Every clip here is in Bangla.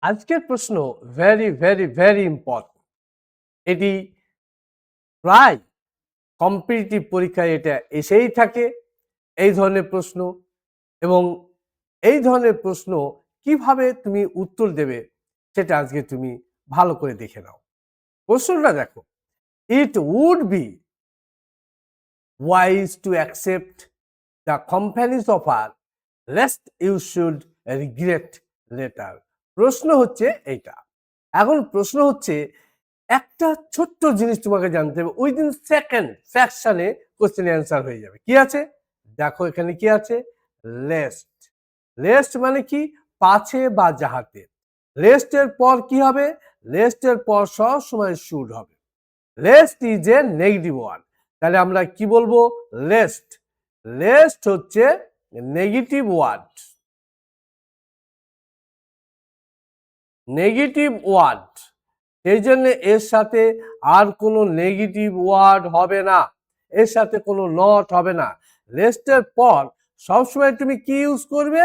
আজকের প্রশ্ন ভেরি ভেরি ভেরি ইম্পর্টেন্ট। এটি প্রায় কম্পিটিটিভ পরীক্ষায় এটা এসেই থাকে এই ধরনের প্রশ্ন, এবং এই ধরনের প্রশ্ন কিভাবে তুমি উত্তর দেবে সেটা আজকে তুমি ভালো করে দেখে নাও। প্রশ্নটা দেখো, it would be wise to accept the company's offer lest you should regret later। প্রশ্ন হচ্ছে এইটা। এখন প্রশ্ন হচ্ছে একটা ছোট্ট জিনিস তোমাকে জানতে হবে, উইদিন সেকেন্ড ফ্র্যাকশনে কোশ্চেন অ্যান্সার হয়ে যাবে। কি আছে দেখো, এখানে কি আছে, লেস্ট। লেস্ট মানে কি, পাছে বা যাহাতে। লেস্টের পর কি হবে, লেস্টের পর সব সময় শুড হবে। Lest is a negative word, তাহলে আমরা কি বলবো, লেস্ট। লেস্ট হচ্ছে নেগেটিভ ওয়ার্ড, নেগেটিভ ওয়ার্ড। এই জন্য এর সাথে আর কোনো নেগেটিভ ওয়ার্ড হবে না, এর সাথে কোনো নট হবে না। লেস্টের পর সবসময় তুমি কি ইউজ করবে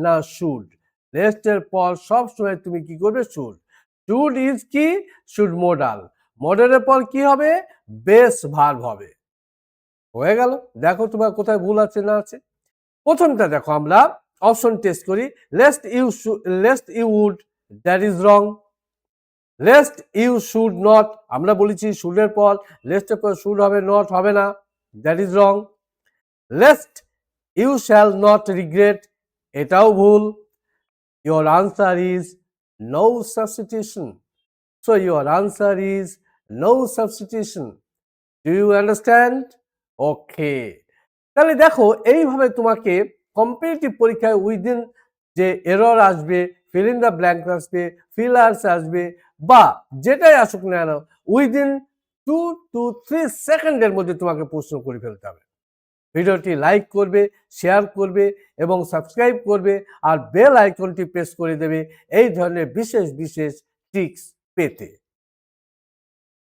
না, শুড। লেস্টের পর সবসময় তুমি কি করবে, শুড। শুড ইজ কি, শুড মডাল। মডালের পর কি হবে, বেস ভার্ব হবে। হয়ে গেল। দেখো তোমার কোথায় ভুল আছে না আছে। প্রথমটা দেখো, আমরা অপশন টেস্ট করি। Lest you would, that is wrong. Lest you should not, আমরা বলেছি শুডের পর লেস্টের পর শুড হবে, নট হবে না, that is wrong. Lest you shall not regret, এটাও ভুল। Your answer is no substitution. So your answer is no substitution. Do you understand? Okay. তাহলে দেখো, এইভাবে তোমাকে কম্পিটিটিভ পরীক্ষায় উইদিন যে এরর আসবে, ফিল ইন দ্য ব্ল্যাঙ্ক আসবে, ফিলার্স আসবে, বা যেটাই আসুক না কেন, উইদিন 2 to 3 সেকেন্ডের মধ্যে তোমাকে প্রশ্ন করে ফেলতে হবে। ভিডিওটি লাইক করবে, শেয়ার করবে এবং সাবস্ক্রাইব করবে, আর বেল আইকনটি প্রেস করে দেবে এই ধরনের বিশেষ বিশেষ ট্রিক্স পেতে।